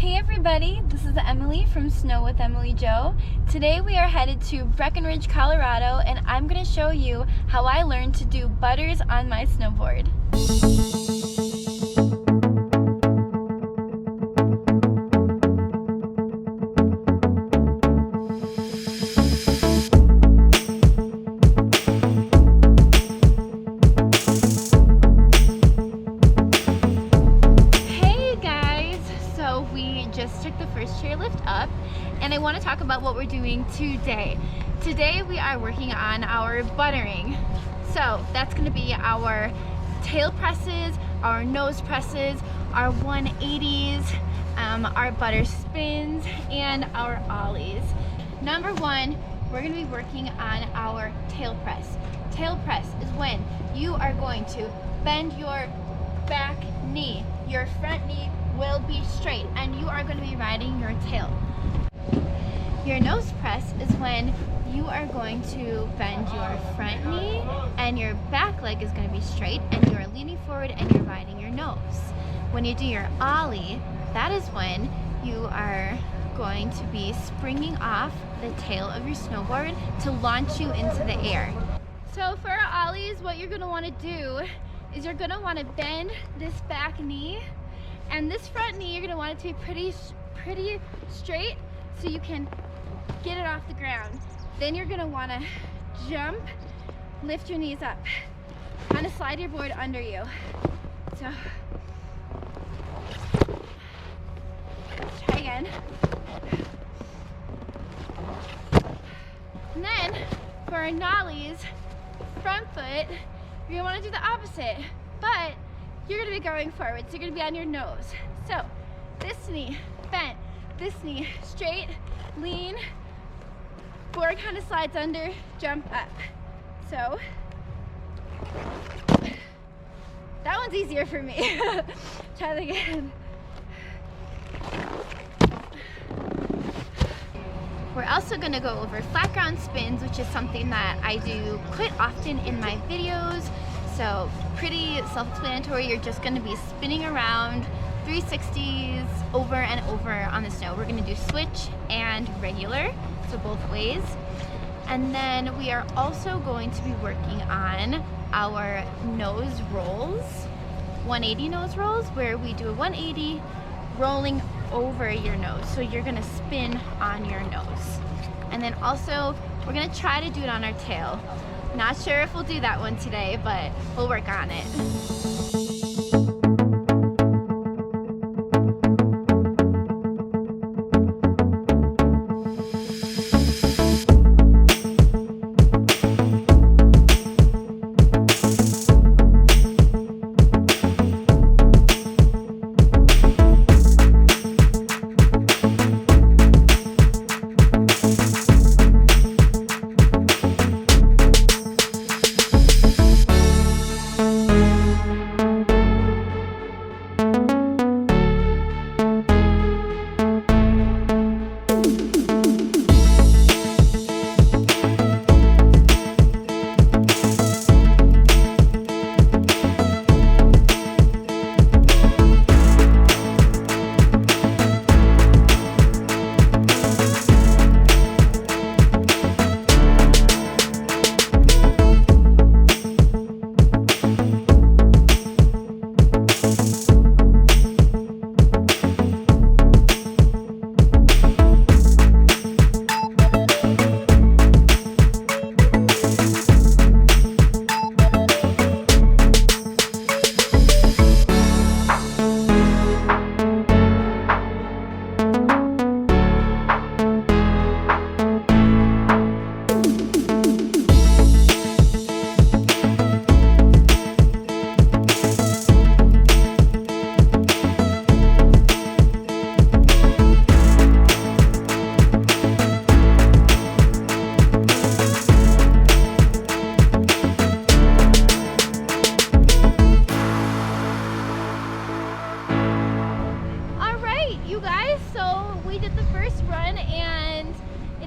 Hey everybody, this is Emily from Snow with Emily Jo. Today we are headed to Breckenridge, Colorado, and I'm going to show you how I learned to do butters on my snowboard. We just took the first chairlift up, and I want to talk about what we're doing today. Today we are working on our buttering. So that's going to be our tail presses, our nose presses, our 180s, our butter spins, and our ollies. Number one, we're going to be working on our tail press. Tail press is when you are going to bend your back knee. Your front knee will be straight and you are going to be riding your tail. Your nose press is when you are going to bend your front knee and your back leg is going to be straight and you are leaning forward and you're riding your nose. When you do your ollie, that is when you are going to be springing off the tail of your snowboard to launch you into the air. So for our ollies, what you're going to want to do is you're going to want to bend this back knee, and this front knee you're going to want it to be pretty straight so you can get it off the ground. Then you're going to want to jump, lift your knees up, kind of slide your board under you. So try again. And then for our nollies, front foot, you're going to want to do the opposite, but you're going to be going forward, so you're going to be on your nose. So this knee bent, this knee straight, lean, board kind of slides under, jump up. So that one's easier for me. Try that again. We're also going to go over flat ground spins, which is something that I do quite often in my videos. So pretty self-explanatory. You're just going to be spinning around 360s over and over on the snow. We're going to do switch and regular, so both ways. And then we are also going to be working on our nose rolls, 180 nose rolls, where we do a 180 rolling over your nose. So you're going to spin on your nose. And then also we're going to try to do it on our tail. Not sure if we'll do that one today, but we'll work on it.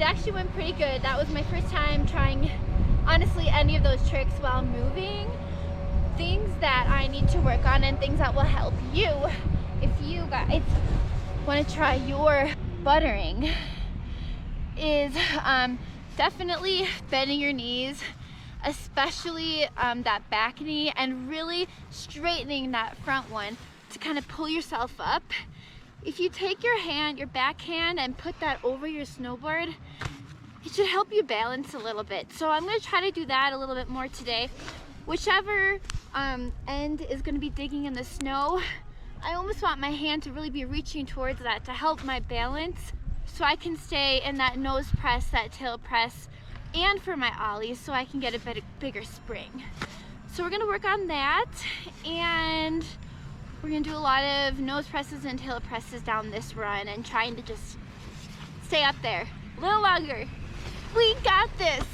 Actually went pretty good. That was my first time trying, honestly, any of those tricks while moving. Things that I need to work on and things that will help you if you guys want to try your buttering is definitely bending your knees, especially that back knee, and really straightening that front one to kind of pull yourself up. If you take your hand, your back hand, and put that over your snowboard, it should help you balance a little bit. So I'm going to try to do that a little bit more today. Whichever end is going to be digging in the snow, I almost want my hand to really be reaching towards that to help my balance, so I can stay in that nose press, that tail press, and for my ollies, so I can get a bigger spring. So we're going to work on that, and we're going to do a lot of nose presses and tail presses down this run, and trying to just stay up there a little longer. We got this!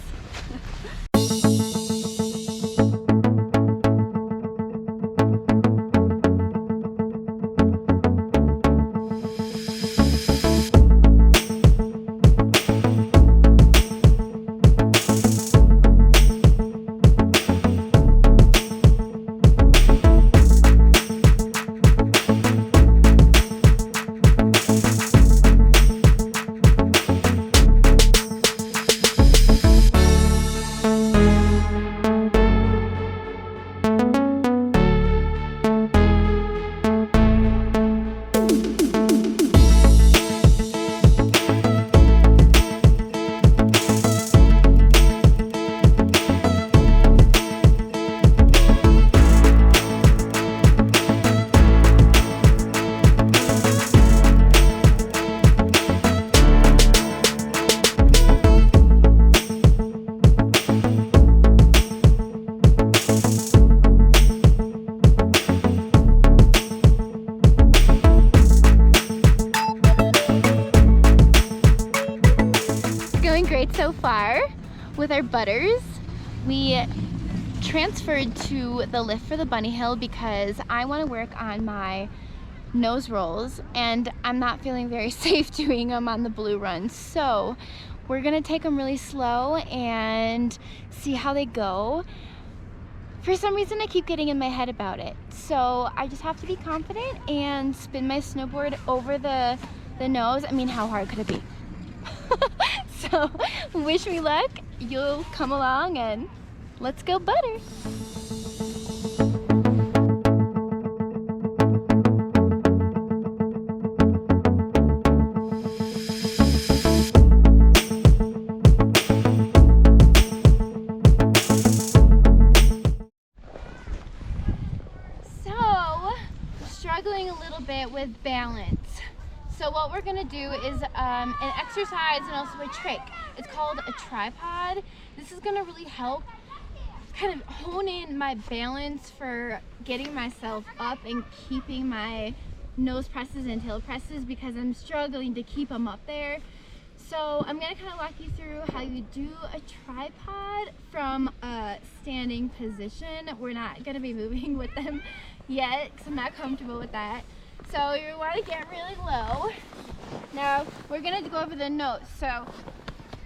So far with our butters. We transferred to the lift for the bunny hill because I want to work on my nose rolls, and I'm not feeling very safe doing them on the blue run. So we're gonna take them really slow and see how they go. For some reason I keep getting in my head about it, so I just have to be confident and spin my snowboard over the nose. I mean, how hard could it be? So wish me luck. You'll come along and let's go butter. So, struggling a little bit with balance. So what we're gonna do is an exercise and also a trick. It's called a tripod. This is gonna really help kind of hone in my balance for getting myself up and keeping my nose presses and tail presses, because I'm struggling to keep them up there. So I'm gonna kind of walk you through how you do a tripod from a standing position. We're not gonna be moving with them yet because I'm not comfortable with that. So you want to get really low. Now we're going to go over the nose. So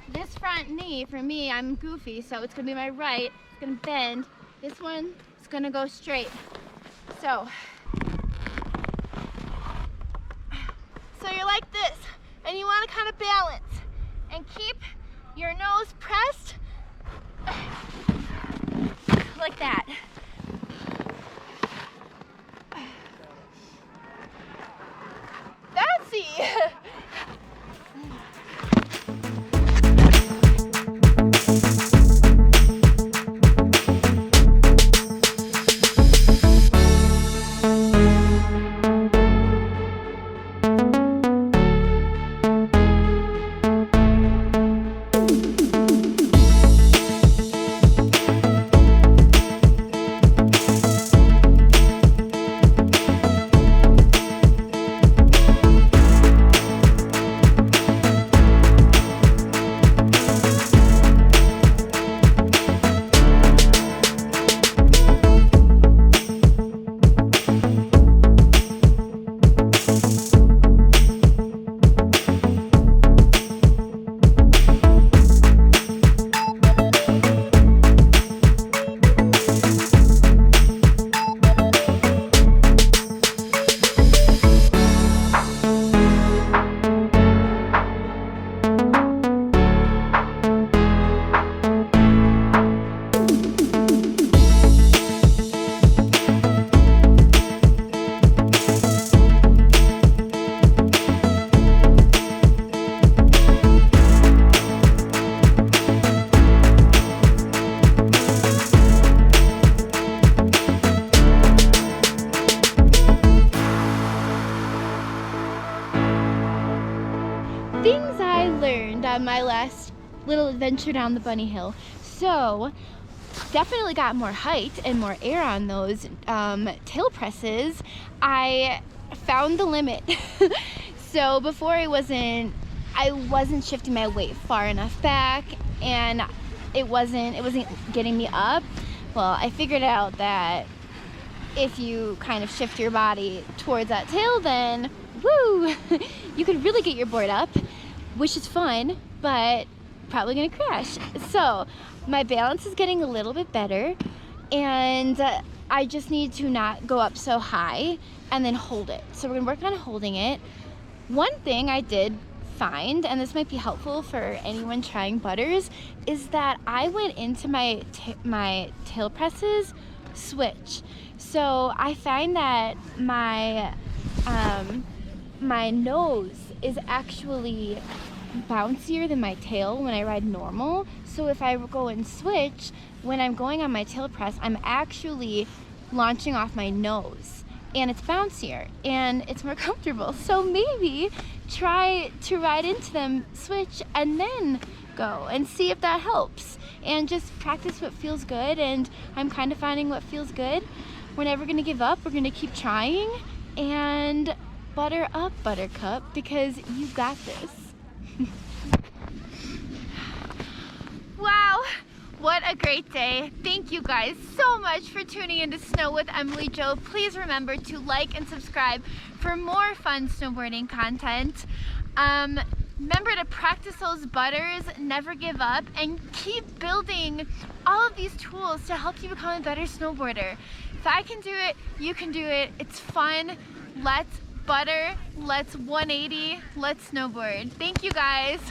this front knee, for me, I'm goofy, so it's going to be my right. It's going to bend. This one is going to go straight. So you're like this, and you want to kind of balance and keep your nose pressed like that. things I learned on my last little adventure down the bunny hill. So definitely got more height and more air on those tail presses. I found the limit. So before I wasn't shifting my weight far enough back, and it wasn't getting me up. Well, I figured out that if you kind of shift your body towards that tail, then woo, you could really get your board up, which is fun, but probably gonna crash. So my balance is getting a little bit better, and I just need to not go up so high and then hold it. So we're gonna work on holding it. One thing I did find, and this might be helpful for anyone trying butters, is that I went into my tail presses switch. So I find that my my nose is actually bouncier than my tail when I ride normal. So if I go and switch, when I'm going on my tail press, I'm actually launching off my nose, and it's bouncier and it's more comfortable. So maybe try to ride into them, switch, and then go and see if that helps, and just practice what feels good. And I'm kind of finding what feels good. We're never gonna give up. We're gonna keep trying, and butter up, Buttercup, because you got this. Wow, what a great day. Thank you guys so much for tuning in to Snow with Emily Jo. Please remember to like and subscribe for more fun snowboarding content. Remember to practice those butters, never give up, and keep building all of these tools to help you become a better snowboarder. If I can do it, you can do it. It's fun. Let's butter, let's 180, let's snowboard. Thank you guys.